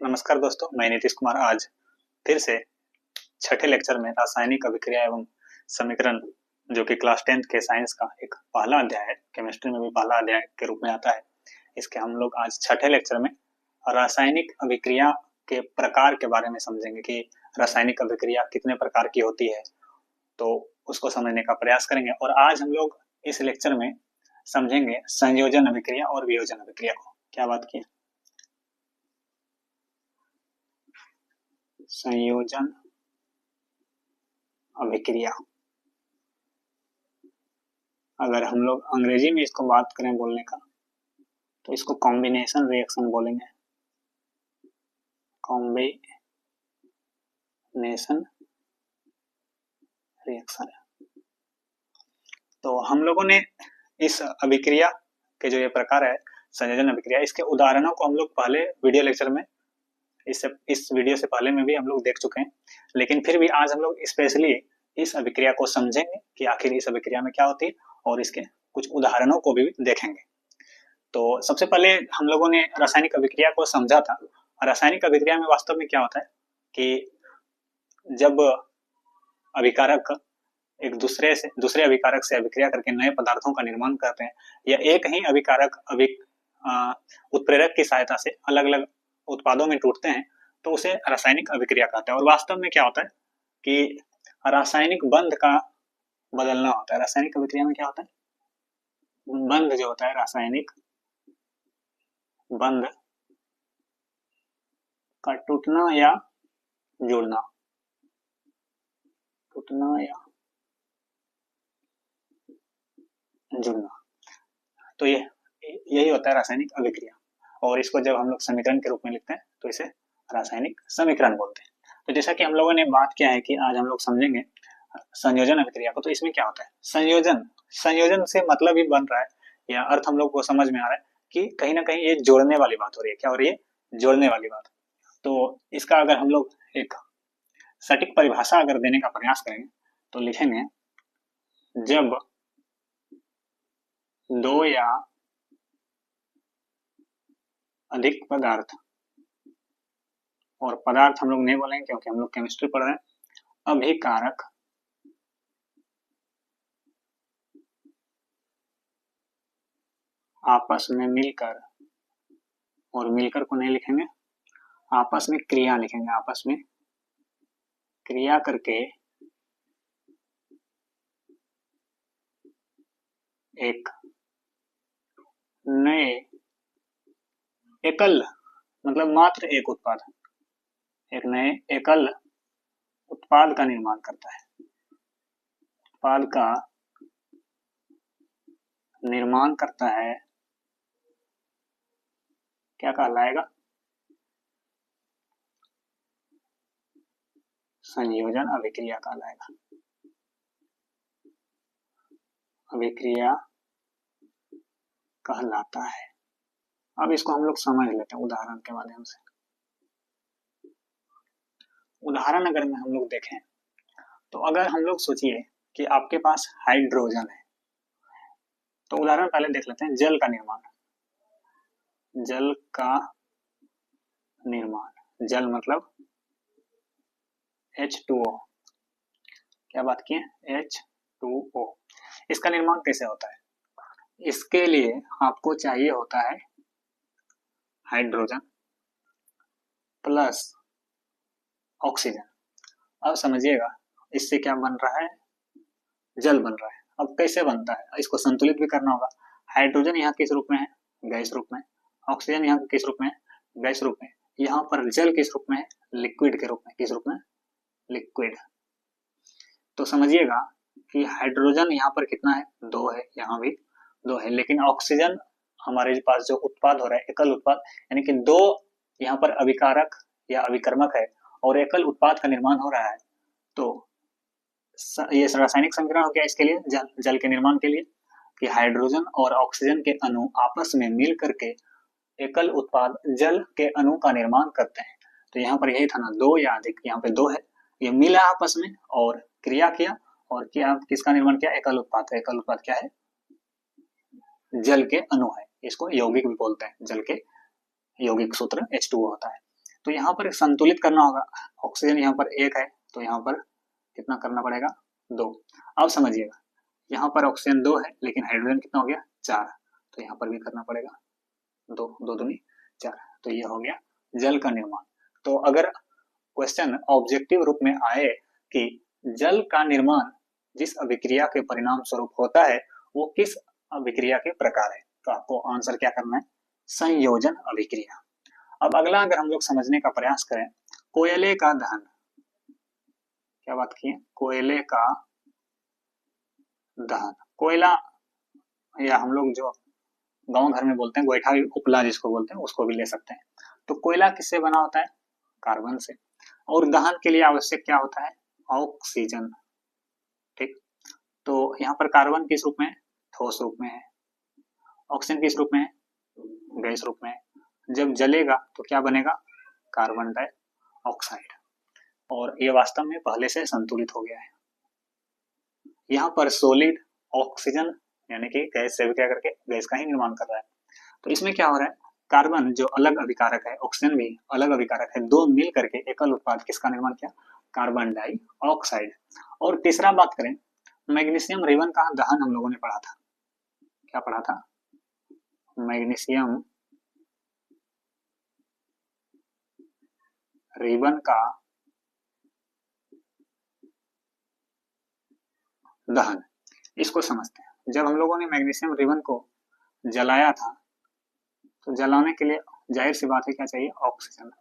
नमस्कार दोस्तों, मैं नीतीश कुमार आज फिर से छठे लेक्चर में रासायनिक अभिक्रिया एवं समीकरण जो कि क्लास 10th के साइंस का एक पहला अध्याय है, केमिस्ट्री में भी पहला अध्याय के रूप में आता है। इसके हम लोग आज छठे लेक्चर में रासायनिक अभिक्रिया के प्रकार के बारे में समझेंगे कि रासायनिक अभिक्रिया कितने प्रकार की होती है, तो उसको समझने का प्रयास करेंगे। और आज हम लोग इस लेक्चर में समझेंगे संयोजन अभिक्रिया और वियोजन अभिक्रिया को। क्या बात की? संयोजन अभिक्रिया, अगर हम लोग अंग्रेजी में इसको बात करें बोलने का तो इसको कॉम्बिनेशन रिएक्शन बोलेंगे। Combination reaction. तो हम लोगों ने इस अभिक्रिया के जो ये प्रकार है संयोजन अभिक्रिया, इसके उदाहरणों को हम लोग पहले वीडियो लेक्चर में इस वीडियो से पहले में भी हम लोग देख चुके हैं, लेकिन फिर भी आज हम लोग स्पेशली इस अभिक्रिया को समझेंगे कि आखिर इस अभिक्रिया में क्या होती है और इसके कुछ उदाहरणों को भी देखेंगे। तो सबसे पहले हम लोगों ने रासायनिक अभिक्रिया को समझा था। रासायनिक अभिक्रिया में वास्तव में क्या होता है कि जब अभिकारक एक दूसरे अभिकारक से अभिक्रिया करके नए पदार्थों का निर्माण करते हैं या एक ही अभिकारक उत्प्रेरक की सहायता से अलग अलग उत्पादों में टूटते हैं, तो उसे रासायनिक अभिक्रिया कहते हैं। और वास्तव में क्या होता है कि रासायनिक बंध का बदलना होता है। रासायनिक अभिक्रिया में क्या होता है? बंध जो होता है, रासायनिक बंध का टूटना या जुड़ना, टूटना या जुड़ना, तो यही होता है रासायनिक अभिक्रिया। और इसको जब हम लोग समीकरण के रूप में लिखते हैं तो इसे रासायनिक समीकरण बोलते हैं। तो जैसा कि हम लोगों ने बात किया है कि आज हम लोग समझेंगे संयोजन अभिक्रिया को, तो इसमें क्या होता है संयोजन से मतलब ही बन रहा है या अर्थ हम लोग को समझ में आ रहा है कि कहीं ना कहीं ये जोड़ने वाली बात हो रही है। क्या हो रही है? जोड़ने वाली बात। तो इसका अगर हम लोग एक सटीक परिभाषा अगर देने का प्रयास करेंगे तो लिखेंगे, जब दो या अधिक पदार्थ, और पदार्थ हम लोग नहीं बोलेंगे क्योंकि हम लोग केमिस्ट्री पढ़ रहे हैं, अभिकारक आपस में मिलकर, और मिलकर को नहीं लिखेंगे, आपस में क्रिया लिखेंगे, आपस में क्रिया करके एक नए एकल, मतलब मात्र एक उत्पाद, एक नए एकल उत्पाद का निर्माण करता है। उत्पाद का निर्माण करता है, क्या कहलाएगा? संयोजन अभिक्रिया कहलाएगा। अभिक्रिया कहलाता है। अब इसको हम लोग समझ लेते हैं उदाहरण के माध्यम से। उदाहरण अगर हम लोग देखें तो अगर हम लोग सोचिए कि आपके पास हाइड्रोजन है, तो उदाहरण पहले देख लेते हैं जल का निर्माण। जल का निर्माण, जल मतलब H2O। क्या बात की है? H2O। इसका निर्माण कैसे होता है? इसके लिए आपको चाहिए होता है हाइड्रोजन प्लस ऑक्सीजन। अब समझिएगा, इससे क्या बन रहा है? जल बन रहा है। अब कैसे बनता है? इसको संतुलित भी करना होगा। हाइड्रोजन यहाँ किस रूप में है? गैस रूप में। ऑक्सीजन यहाँ किस रूप में है? गैस रूप में। यहाँ पर जल किस रूप में है? लिक्विड के रूप में। किस रूप में? लिक्विड। तो समझिएगा कि हाइड्रोजन यहाँ पर कितना है? 2 है, यहाँ भी 2 है, लेकिन ऑक्सीजन हमारे पास जो उत्पाद हो रहा है, एकल उत्पाद, यानी कि 2 यहाँ पर अभिकारक या अभिकर्मक है और एकल उत्पाद का निर्माण हो रहा है। तो ये रासायनिक समीकरण हो गया इसके लिए, जल के निर्माण के लिए, कि हाइड्रोजन और ऑक्सीजन के अणु आपस में मिल करके एकल उत्पाद जल के अणु का निर्माण करते हैं। तो यहाँ पर यही था ना, 2 या अधिक, यहाँ पे 2 है, ये मिला आपस में और क्रिया किया, और क्या किसका निर्माण किया? एकल उत्पाद। एकल उत्पाद क्या है? जल के अणु है। इसको यौगिक भी बोलते हैं। जल के यौगिक सूत्र H2O होता है। तो यहाँ पर संतुलित करना होगा। ऑक्सीजन यहाँ पर 1 है तो यहाँ पर कितना करना पड़ेगा, 2। अब समझिएगा, यहाँ पर ऑक्सीजन 2 है लेकिन हाइड्रोजन कितना हो गया, 4, तो यहाँ पर भी करना पड़ेगा 2, 2 दूनी 4, तो ये हो गया जल का निर्माण। तो अगर क्वेश्चन ऑब्जेक्टिव रूप में आए कि जल का निर्माण जिस अभिक्रिया के परिणाम स्वरूप होता है वो किस अभिक्रिया के प्रकार है, तो आपको आंसर क्या करना है, संयोजन अभिक्रिया। अब अगला अगर हम लोग समझने का प्रयास करें, कोयले का दहन, क्या बात की है, कोयले का दहन, कोयला या हम लोग जो गांव घर में बोलते हैं गोईठा उपला जिसको बोलते हैं उसको भी ले सकते हैं। तो कोयला किससे बना होता है, कार्बन से, और दहन के लिए आवश्यक क्या होता है, ऑक्सीजन। ठीक, तो यहाँ पर कार्बन किस रूप में, ठोस रूप में है, ऑक्सीजन किस रूप में है, गैस रूप में है। जब जलेगा तो क्या बनेगा, कार्बन डाइऑक्साइड, और ये वास्तव में पहले से संतुलित हो गया है। यहाँ पर सॉलिड ऑक्सीजन यानी कि गैस से क्या करके गैस का ही निर्माण कर रहा है। तो इसमें क्या हो रहा है, कार्बन जो अलग अभिकारक है, ऑक्सीजन भी अलग अभिकारक है, दो मिल करके एकल उत्पाद किसका निर्माण किया, कार्बन डाइऑक्साइड। और तीसरा बात करें, मैग्नीशियम रिबन का दहन हम लोगों ने पढ़ा था, क्या पढ़ा था, मैग्नीशियम रिबन का दहन, इसको समझते हैं। जब हम लोगों ने मैग्नीशियम रिबन को जलाया था तो जलाने के लिए जाहिर सी बात है क्या चाहिए, ऑक्सीजन।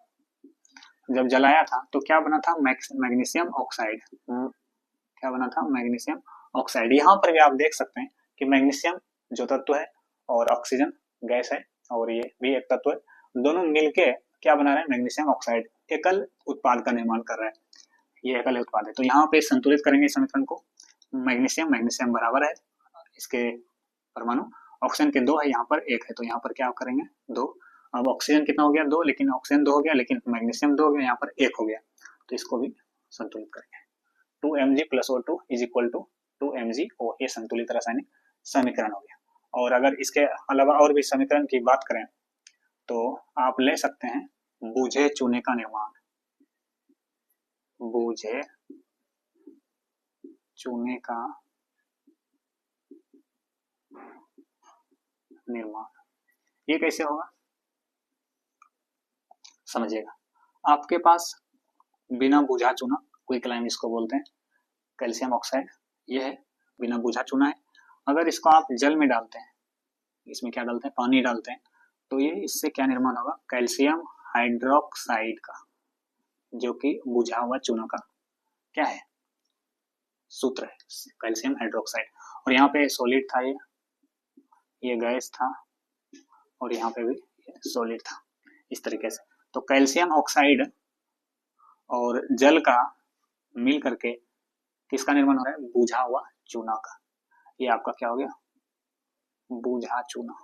जब जलाया था तो क्या बना था, मैग्नीशियम ऑक्साइड, क्या बना था, मैग्नीशियम ऑक्साइड। यहाँ पर भी आप देख सकते हैं कि मैग्नीशियम जो तत्व है और ऑक्सीजन गैस है और ये भी एक तत्व है, दोनों मिलके क्या बना रहे हैं, मैग्नीशियम ऑक्साइड, एकल उत्पाद का निर्माण कर रहा है, ये एकल उत्पाद है। तो यहाँ पे संतुलित करेंगे समीकरण को, मैग्नीशियम मैग्नीशियम बराबर है इसके परमाणु, ऑक्सीजन के 2 है, यहाँ पर 1 है, तो यहाँ पर क्या करेंगे 2। अब ऑक्सीजन कितना हो गया 2, लेकिन ऑक्सीजन 2 हो गया लेकिन मैग्नीशियम 2 हो गया, यहाँ पर 1 हो गया, तो इसको भी संतुलित करेंगे। 2Mg + O2 = 2MgO, ये संतुलित रासायनिक समीकरण हो गया। और अगर इसके अलावा और भी समीकरण की बात करें तो आप ले सकते हैं बूझे चूने का निर्माण, बूझे चूने का निर्माण, ये कैसे होगा समझिएगा। आपके पास बिना बूझा चूना, क्विकलाइम इसको बोलते हैं, कैल्शियम ऑक्साइड ये है, बिना बूझा चूना है। अगर इसको आप जल में डालते हैं, इसमें क्या डालते हैं, पानी डालते हैं, तो ये इससे क्या निर्माण होगा, कैल्शियम हाइड्रोक्साइड का, जो कि बुझा हुआ चूना का क्या है, सूत्र है, कैल्शियम हाइड्रोक्साइड। और यहाँ पे सॉलिड था, ये गैस था, और यहाँ पे भी सॉलिड था, इस तरीके से। तो कैल्शियम ऑक्साइड और जल का मिल करके किसका निर्माण हो रहा है, बुझा हुआ चूना का, ये आपका क्या हो गया, बुझा चूना।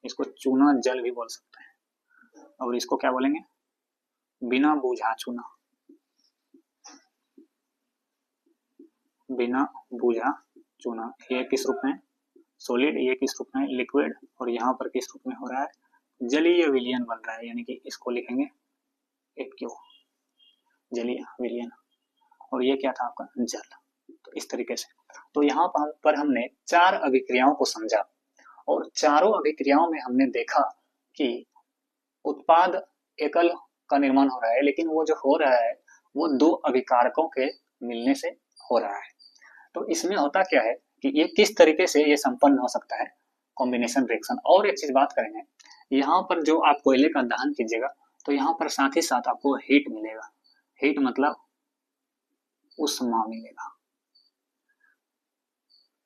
इसको चूना जल भी बोल सकते हैं, और इसको क्या बोलेंगे, बिना बूझा चूना, बिना बूझा चूना। ये किस रूप में, सॉलिड, ये किस रूप में, लिक्विड, और यहाँ पर किस रूप में हो रहा है, जलीय विलयन बन रहा है, यानी कि इसको लिखेंगे एक्यू, जलीय विलयन, और ये क्या था आपका जल। तो इस तरीके से, तो यहाँ पर हमने 4 अभिक्रियाओं को समझा, और चारों अभिक्रियाओं में हमने देखा कि उत्पाद एकल का निर्माण हो रहा है, लेकिन वो जो हो रहा है वो 2 अभिकारकों के मिलने से हो रहा है। तो इसमें होता क्या है कि ये किस तरीके से ये संपन्न हो सकता है, कॉम्बिनेशन रिएक्शन। और एक चीज बात करेंगे, यहाँ पर जो आप कोयले का दहन कीजिएगा तो यहाँ पर साथ ही साथ आपको हीट मिलेगा, हीट मतलब उष्मा मिलेगा,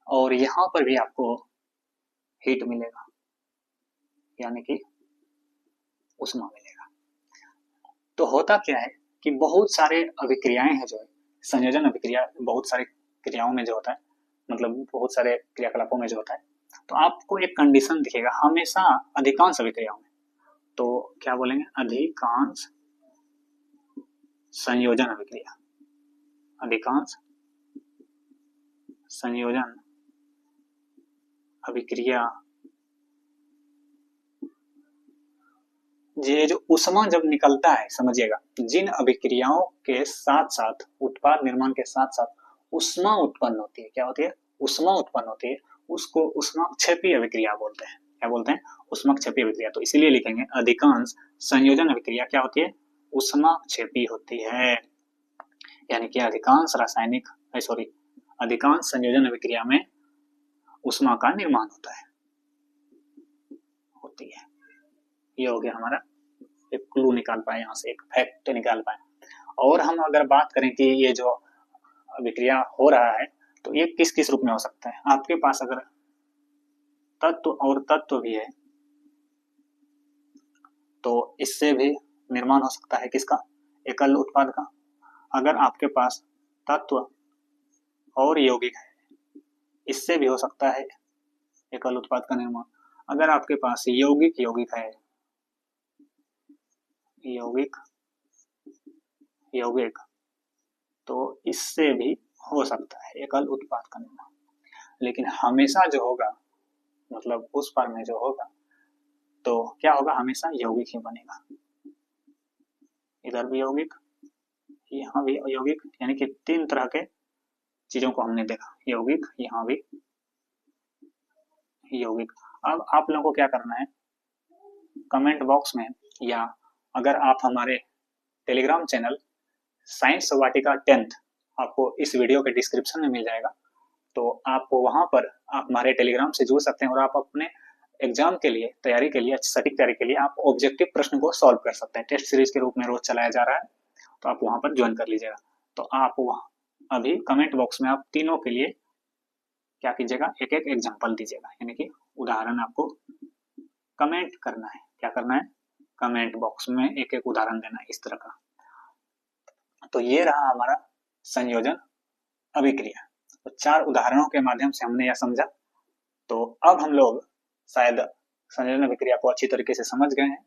और यहाँ पर भी आपको हीट मिलेगा, यानी कि उष्मा मिलेगा। तो होता क्या है कि बहुत सारे अभिक्रियाएं हैं जो है, संयोजन अभिक्रिया बहुत सारे क्रियाओं में जो होता है, मतलब बहुत सारे क्रियाकलापों में जो होता है, तो आपको एक कंडीशन दिखेगा हमेशा अधिकांश अभिक्रियाओं में, तो क्या बोलेंगे, अधिकांश संयोजन अभिक्रिया, अधिकांश संयोजन अभिक्रिया ये जो ऊष्मा जब निकलता है, समझिएगा, जिन अभिक्रियाओं के साथ साथ उत्पाद निर्माण के साथ साथ ऊष्मा उत्पन्न होती है, क्या होती है, ऊष्मा उत्पन्न होती है, उसको ऊष्माक्षेपी अभिक्रिया बोलते हैं। क्या बोलते हैं, ऊष्माक्षेपी अभिक्रिया। तो इसीलिए लिखेंगे अधिकांश संयोजन अभिक्रिया क्या होती है, ऊष्माक्षेपी होती है। यानी कि अधिकांश रासायनिक अधिकांश संयोजन अभिक्रिया में ऊष्मा का निर्माण होती है। ये हो गया हमारा एक क्लू निकाल पाए, यहाँ से एक फैक्ट निकाल पाए। और हम अगर बात करें कि ये जो अभिक्रिया हो रहा है तो ये किस किस रूप में हो सकता है। आपके पास अगर तत्व और तत्व भी है तो इससे भी निर्माण हो सकता है किसका, एकल उत्पाद का। अगर आपके पास तत्व और यौगिक है इससे भी हो सकता है एकल उत्पाद का निर्माण। अगर आपके पास यौगिक है, यौगिक तो इससे भी हो सकता है एकल उत्पाद का निर्माण। लेकिन हमेशा जो होगा, मतलब उस पर में जो होगा तो क्या होगा, हमेशा यौगिक ही बनेगा। इधर भी यौगिक, यहाँ भी यौगिक, यानी कि तीन तरह के चीजों को हमने देखा, यौगिक, यहाँ भी यौगिक। अब आप लोगों को क्या करना है, कमेंट बॉक्स में या अगर आप हमारे टेलीग्राम चैनल साइंस वाटिका 10th आपको इस वीडियो के डिस्क्रिप्शन में मिल जाएगा, तो आप वहां पर हमारे टेलीग्राम से जुड़ सकते हैं और आप अपने एग्जाम के लिए तैयारी के लिए, सटीक तैयारी के लिए आप ऑब्जेक्टिव प्रश्न को सॉल्व कर सकते हैं। टेस्ट सीरीज के रूप में रोज चलाया जा रहा है, तो आप वहां पर ज्वाइन कर लीजिएगा। तो आप वहां अभी कमेंट बॉक्स में आप तीनों के लिए क्या कीजिएगा, एक एक एग्जाम्पल दीजिएगा, यानी कि उदाहरण आपको कमेंट करना है। क्या करना है, कमेंट बॉक्स में एक एक उदाहरण देना है इस तरह का। तो ये रहा हमारा संयोजन अभिक्रिया। तो 4 उदाहरणों के माध्यम से हमने यह समझा। तो अब हम लोग शायद संयोजन अभिक्रिया को अच्छी तरीके से समझ गए हैं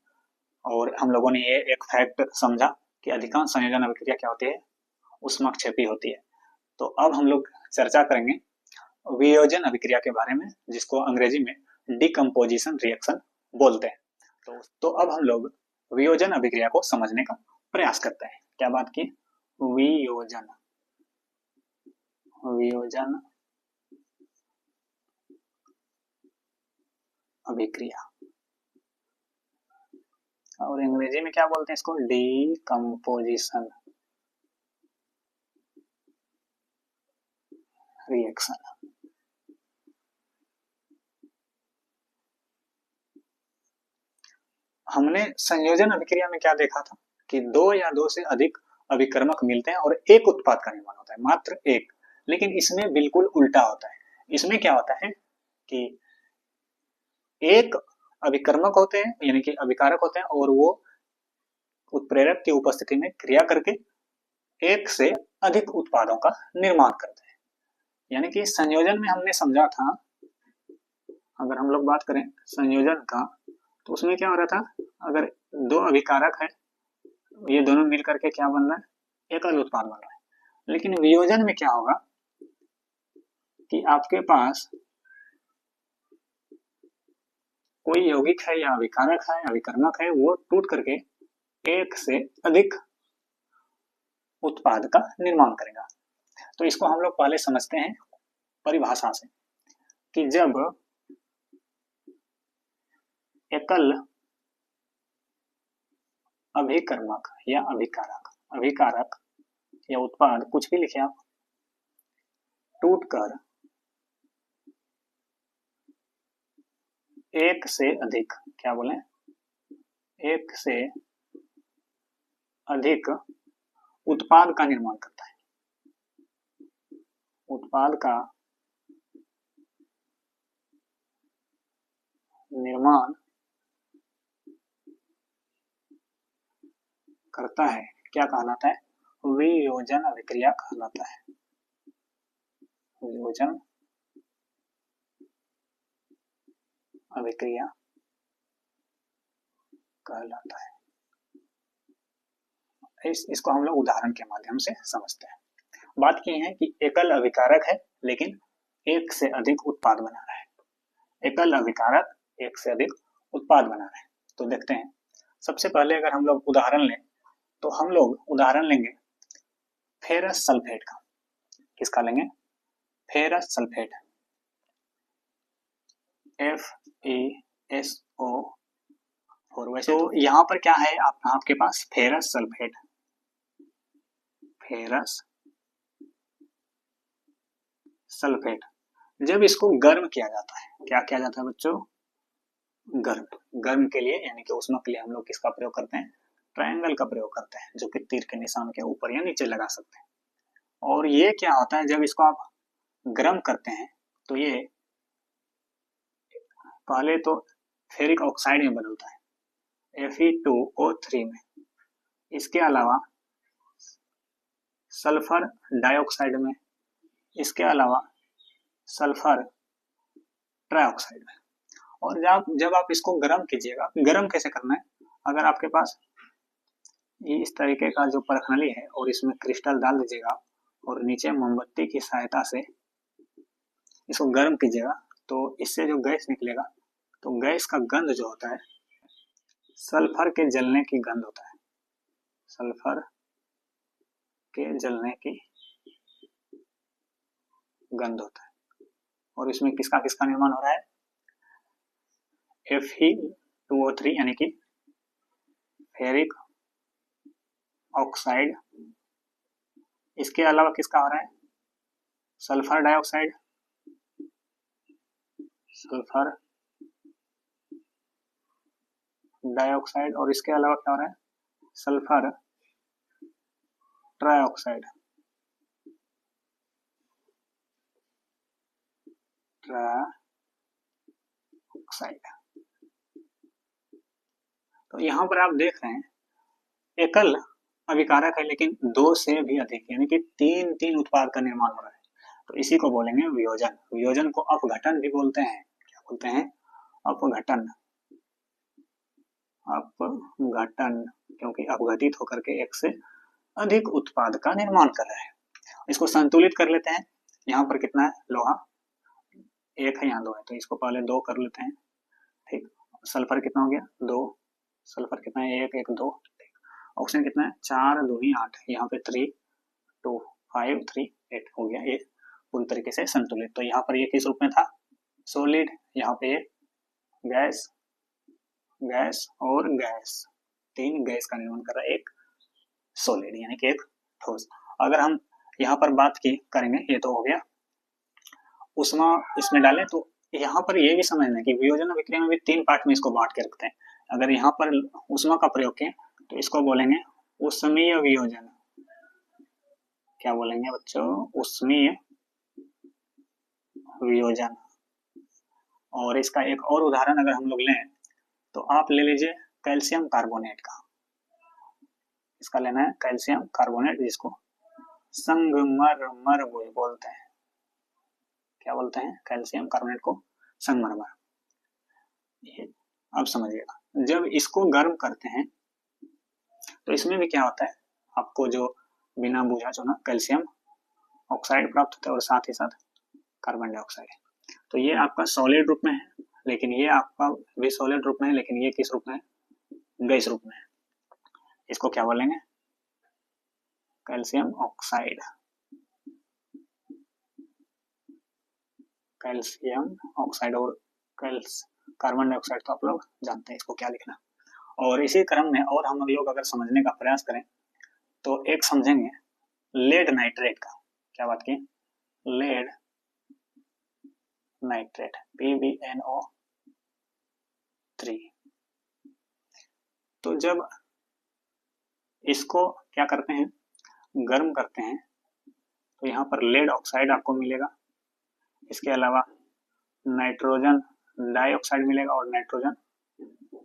और हम लोगों ने ये एक फैक्ट समझा कि अधिकांश संयोजन अभिक्रिया क्या होती है, ऊष्माक्षेपी होती है। तो अब हम लोग चर्चा करेंगे वियोजन अभिक्रिया के बारे में, जिसको अंग्रेजी में डिकम्पोजिशन रिएक्शन बोलते हैं। तो अब हम लोग वियोजन अभिक्रिया को समझने का प्रयास करते हैं। क्या बात की, वियोजन अभिक्रिया, और अंग्रेजी में क्या बोलते हैं इसको, डिकम्पोजिशन रिएक्शन। हमने संयोजन अभिक्रिया में क्या देखा था कि 2 या 2 से अधिक अभिकर्मक मिलते हैं और एक उत्पाद का निर्माण होता है, मात्र एक। लेकिन इसमें बिल्कुल उल्टा होता है। इसमें क्या होता है कि एक अभिकर्मक होते हैं, यानी कि अभिकारक होते हैं, और वो उत्प्रेरक की उपस्थिति में क्रिया करके एक से अधिक उत्पादों का निर्माण करते हैं। यानी कि संयोजन में हमने समझा था, अगर हम लोग बात करें संयोजन का, तो उसमें क्या हो रहा था, अगर 2 अभिकारक है, ये दोनों मिलकर के क्या बन रहा है, एकल उत्पाद बन रहा है। लेकिन वियोजन में क्या होगा कि आपके पास कोई यौगिक है या अभिकारक है, अभिकर्मक है, वो टूट करके एक से अधिक उत्पाद का निर्माण करेगा। तो इसको हम लोग पहले समझते हैं परिभाषा से कि जब एकल अभिकर्मक या अभिकारक या उत्पाद, कुछ भी लिखे आप, टूटकर एक से अधिक, क्या बोले, एक से अधिक उत्पाद का निर्माण करता है, उत्पाद का निर्माण करता है, क्या कहलाता है, वियोजन अभिक्रिया कहलाता है। वियोजन अभिक्रिया कहलाता है। इसको हम लोग उदाहरण के माध्यम से समझते हैं। बात की है कि एकल अभिकारक है लेकिन एक से अधिक उत्पाद बना रहा है। एकल अभिकारक एक से अधिक उत्पाद बना रहा है। तो देखते हैं सबसे पहले अगर हम लोग उदाहरण लें तो हम लोग उदाहरण लेंगे फेरस सल्फेट का। किसका लेंगे? Ferrous sulphate, FeSO4। वैसे तो यहाँ पर क्या है आपके पास फेरस सल्फेट, फेरस सल्फेट। जब इसको गर्म किया जाता है, क्या किया जाता है बच्चों? गर्म के लिए यानी कि ऊष्मा के लिए हम लोग किसका प्रयोग करते हैं? ट्रायंगल का प्रयोग करते हैं, जो कि तीर के निशान के ऊपर या नीचे लगा सकते हैं। और ये क्या होता है, जब इसको आप गर्म करते हैं तो ये पहले तो फेरिक ऑक्साइड में बदलता है, Fe2O3 में। इसके अलावा सल्फर डाइऑक्साइड में, इसके अलावा सल्फर ट्राइऑक्साइड में। और जब आप इसको गर्म कीजिएगा, गर्म कैसे करना है? अगर आपके पास ये इस तरीके का जो परखनली है और इसमें क्रिस्टल डाल दीजिएगा और नीचे मोमबत्ती की सहायता से इसको गर्म कीजिएगा तो इससे जो गैस निकलेगा, तो गैस का गंध जो होता है सल्फर के जलने की गंध होता है, सल्फर के जलने की गंध होता है। और इसमें किसका किसका निर्माण हो रहा है? Fe2O3 यानी कि फेरिक ऑक्साइड। इसके अलावा किसका हो रहा है? Sulphur dioxide, sulphur dioxide. और इसके अलावा क्या हो रहा है? Sulphur trioxide, trioxide. तो यहाँ पर आप देख रहे हैं एकल अभिकारक है, लेकिन दो से भी अधिक यानी कि तीन उत्पाद का निर्माण हो रहा है। तो इसी को बोलेंगे वियोजन। वियोजन को अपघटन भी बोलते हैं। क्या बोलते हैं? अपघटन, अपघटन, क्योंकि अपघटित होकर के एक से अधिक उत्पाद का निर्माण कर रहा है। इसको संतुलित कर लेते हैं। यहाँ पर कितना है? लोहा एक है, यहाँ दो है, तो इसको पहले दो कर लेते हैं। ठीक, सल्फर कितना हो गया? दो। सल्फर कितना है? एक, एक, दो। ऑक्सीजन कितना है? 4 2 8, यहाँ पे 3 2 5 3 8 हो गया। ये पूरी तरीके से संतुलित। तो यहाँ पर ये किस रूप में था? सॉलिड। यहाँ पे ये गैस, गैस और गैस, तीन गैस का निर्माण कर रहा है एक सॉलिड यानी कि एक ठोस। अगर हम यहाँ पर बात की करेंगे, ये तो हो गया उष्मा इसमें डालें, तो यहाँ पर ये भी समझना कि वियोजन अभिक्रिया में भी तीन पार्ट में इसको बांट के रखते हैं। अगर यहाँ पर उष्मा का प्रयोग किए तो इसको बोलेंगे उष्मीय वियोजन। क्या बोलेंगे बच्चों? उष्मीय वियोजन। और इसका एक और उदाहरण अगर हम लोग लें तो आप ले लीजिए कैल्शियम कार्बोनेट का। इसका लेना है कैल्शियम कार्बोनेट, जिसको संगमरमर बोलते हैं। क्या बोलते हैं? कैल्शियम कार्बोनेट को संगमरमर। अब समझिएगा, जब इसको गर्म करते हैं तो इसमें भी क्या होता है, आपको जो बिना बुझा चुना कैल्शियम ऑक्साइड प्राप्त होता है और साथ ही साथ कार्बन डाइऑक्साइड। तो ये आपका सॉलिड रूप में है, लेकिन ये आपका भी सॉलिड रूप में है, लेकिन ये किस रूप में है? गैस रूप में है। इसको क्या बोलेंगे? Calcium oxide. कैल्शियम ऑक्साइड और कार्बन डाइऑक्साइड तो आप लोग जानते हैं इसको क्या लिखना। और इसी क्रम में और हम लोग अगर समझने का प्रयास करें तो एक समझेंगे लेड नाइट्रेट का। क्या बात की? Lead nitrate, PbNO3। तो जब इसको क्या करते हैं? गर्म करते हैं, तो यहाँ पर लेड ऑक्साइड आपको मिलेगा। इसके अलावा नाइट्रोजन डाइऑक्साइड मिलेगा और नाइट्रोजन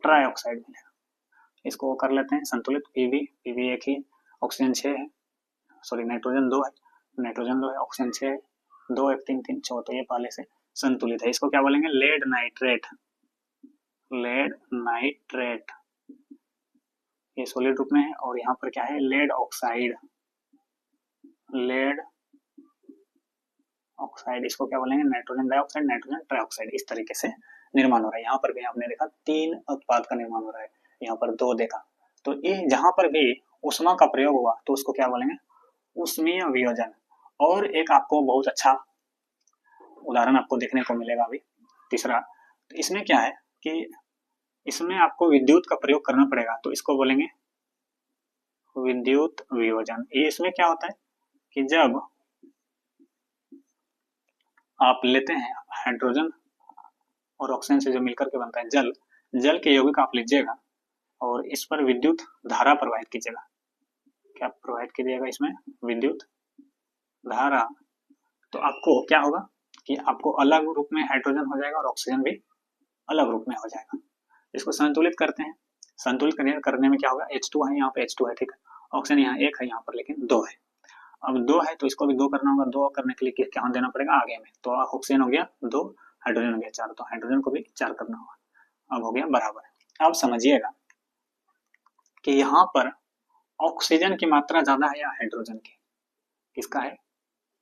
ट्राइऑक्साइड मिलेगा। इसको कर लेते हैं संतुलित। पीबी एक ही, ऑक्सीजन 6 है, सॉरी नाइट्रोजन 2 है, नाइट्रोजन 2 है, ऑक्सीजन 6 है, 2 1 3 3 4, तो ये पहले से संतुलित है। इसको क्या बोलेंगे? Lead nitrate. लेड नाइट्रेट ये सॉलिड रूप में है। और यहाँ पर क्या है? Lead oxide, lead oxide. इसको क्या बोलेंगे? Nitrogen dioxide, nitrogen trioxide. इस तरीके से निर्माण हो रहा है। यहाँ पर भी आपने देखा तीन उत्पाद का निर्माण हो रहा है। यहाँ पर 2 देखा। तो ये जहाँ पर भी ऊष्मा का प्रयोग हुआ तो उसको क्या बोलेंगे, ऊष्मीय वियोजन। और एक आपको बहुत अच्छा उदाहरण आपको देखने को मिलेगा अभी तीसरा। तो इसमें क्या है कि इसमें आपको विद्युत का प्रयोग करना पड़ेगा, तो इसको बोलेंगे विद्युत वियोजन। ये इसमें क्या होता है कि जब आप लेते हैं हाइड्रोजन और ऑक्सीजन से जो मिलकर के बनता है जल, जल के यौगिक आप लीजिएगा और इस पर विद्युत धारा प्रवाहित कीजिएगा। क्या प्रवाहित कीजिएगा इसमें, विद्युत धारा। तो आपको क्या होगा कि आपको अलग रूप में हाइड्रोजन हो जाएगा और ऑक्सीजन भी अलग रूप में हो जाएगा। इसको संतुलित करते हैं, संतुलित करने में क्या होगा, H2 है, यहाँ पे H2 है, ठीक है, ऑक्सीजन यहाँ 1 है, यहाँ पर लेकिन 2 है। अब 2 है तो इसको भी 2 करना होगा, 2 करने के लिए क्या देना पड़ेगा आगे में, तो ऑक्सीजन हो गया 2, हाइड्रोजन हो गया 4, तो हाइड्रोजन को भी 4 करना होगा। अब हो गया बराबर। अब समझिएगा कि यहाँ पर ऑक्सीजन की मात्रा ज्यादा है या हाइड्रोजन की, किसका है,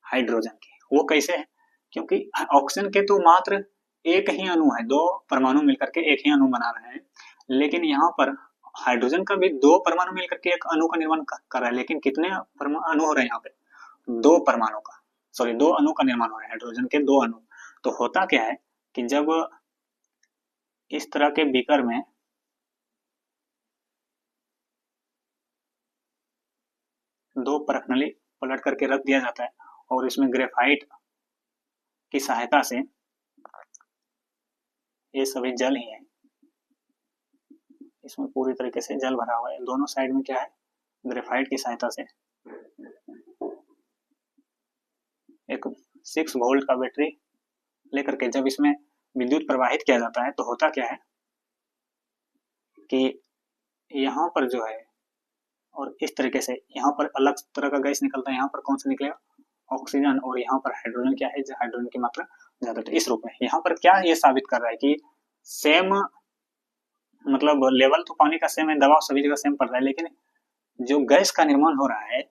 हाइड्रोजन की। वो कैसे है, क्योंकि ऑक्सीजन के तो मात्र एक ही अणु है, 2 परमाणु मिलकर के एक ही अणु बना रहे हैं, लेकिन यहाँ पर हाइड्रोजन का भी 2 परमाणु मिलकर के एक अणु का निर्माण कर रहा है, लेकिन कितने अणु हो रहे हैं यहाँ पे, 2 परमाणु का, सॉरी 2 अणु का निर्माण हो रहा है, हाइड्रोजन के 2 अणु। तो होता क्या है कि जब इस तरह के बीकर में दो परखनली पलट करके रख दिया जाता है और इसमें ग्रेफाइट की सहायता से, ये सभी जल ही है, इसमें पूरी तरीके से जल भरा हुआ है, दोनों साइड में क्या है, ग्रेफाइट की सहायता से एक 6 वोल्ट का बैटरी लेकर के जब इसमें विद्युत प्रवाहित किया जाता है तो होता क्या है कि यहाँ पर जो है, और इस तरीके से यहाँ पर अलग तरह का गैस निकलता है, यहाँ पर कौन सा निकलेगा, ऑक्सीजन, और यहाँ पर हाइड्रोजन क्या है, हाइड्रोजन की मात्रा ज्यादा। तो इस रूप में यहाँ पर क्या ये साबित कर रहा है कि सेम, मतलब लेवल तो पानी का सेम है, दबाव सभी जगह सेम पड़ रहा है, लेकिन जो गैस का निर्माण हो रहा है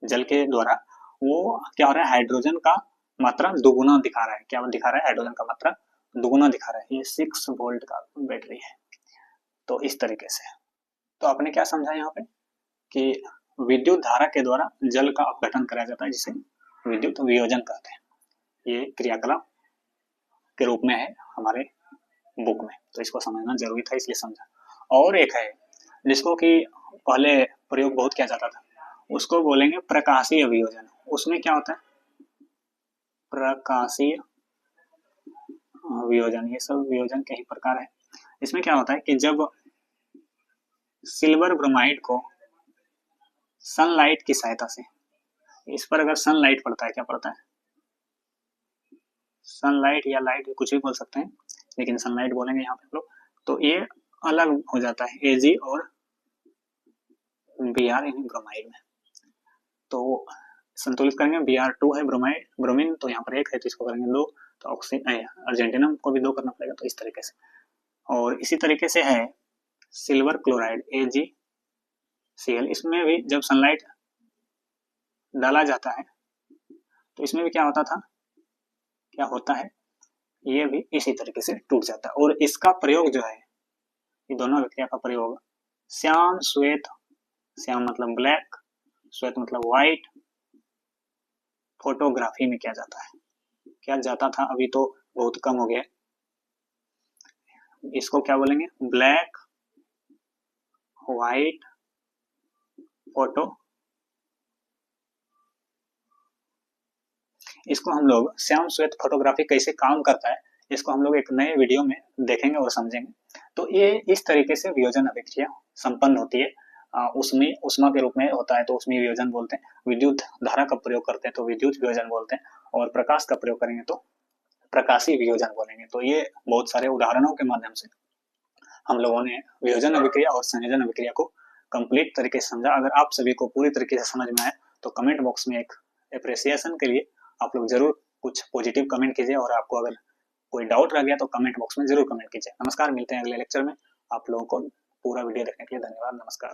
जल के द्वारा वो क्या हो रहा है, हाइड्रोजन का मात्रा दुगुना दिखा रहा है। क्या दिखा रहा है, हाइड्रोजन का मात्रा दुगुना दिखा रहा है। ये 6 वोल्ट का बैटरी है। तो इस तरीके से तो आपने क्या समझा यहाँ पे कि विद्युत धारा के द्वारा जल का अपघटन कराया जाता है, जिसे विद्युत वियोजन कहते हैं। ये क्रियाकलाप के रूप में है हमारे बुक में, तो इसको समझना जरूरी था, इसलिए समझा। और एक है जिसको कि पहले प्रयोग बहुत किया जाता था, उसको बोलेंगे प्रकाशीय वियोजन। उसमें क्या होता है, प्रकाशीय वियोजन, ये सब वियोजन के ही प्रकार है। इसमें क्या होता है कि जब सिल्वर ब्रोमाइड को सनलाइट की सहायता से, इस पर अगर सनलाइट पड़ता है, क्या पड़ता है, सनलाइट या लाइट कुछ भी बोल सकते हैं, लेकिन सनलाइट बोलेंगे यहाँ पे लोग, तो ये अलग हो जाता है Ag और Br इन ब्रोमाइड में। तो संतुलित करेंगे, Br2 है ब्रोमाइड, ब्रोमीन तो यहाँ पर 1 है, तो इसको करेंगे 2, तो ऑक्सीजन अर्जेंटिनम को भी 2 करना पड़ेगा, तो इस तरीके से। और इसी तरीके से है सिल्वर क्लोराइड AgCl, इसमें भी जब सनलाइट डाला जाता है तो इसमें भी क्या होता था, क्या होता है, ये भी इसी तरीके से टूट जाता है। और इसका प्रयोग जो है, ये दोनों विक्रिया का प्रयोग श्याम श्वेत, श्याम मतलब ब्लैक, श्वेत मतलब व्हाइट, फोटोग्राफी में किया जाता है। क्या जाता था, अभी तो बहुत कम हो गया। इसको क्या बोलेंगे, ब्लैक व्हाइट फोटो, इसको हम लोग श्याम श्वेत फोटोग्राफी कैसे काम करता है, इसको हम लोग एक नए वीडियो में देखेंगे और समझेंगे। तो ये इस तरीके से वियोजन अभिक्रिया संपन्न होती है। उसमें ऊष्मा के रूप में होता है तो उसमें वियोजन बोलते हैं, विद्युत धारा का प्रयोग करते हैं तो विद्युत वियोजन बोलते हैं, और प्रकाश का प्रयोग करेंगे तो प्रकाशीय वियोजन बोलेंगे। तो ये बहुत सारे उदाहरणों के माध्यम से हम लोगों ने वियोजन अभिक्रिया और संयोजन अभिक्रिया को कंप्लीट तरीके से समझा। अगर आप सभी को पूरी तरीके से समझ में आए तो कमेंट बॉक्स में एक अप्रिसिएशन के लिए आप लोग जरूर कुछ पॉजिटिव कमेंट कीजिए, और आपको अगर कोई डाउट रह गया तो कमेंट बॉक्स में जरूर कमेंट कीजिए। नमस्कार, मिलते हैं अगले लेक्चर में। आप लोगों को पूरा वीडियो देखने के लिए धन्यवाद। नमस्कार।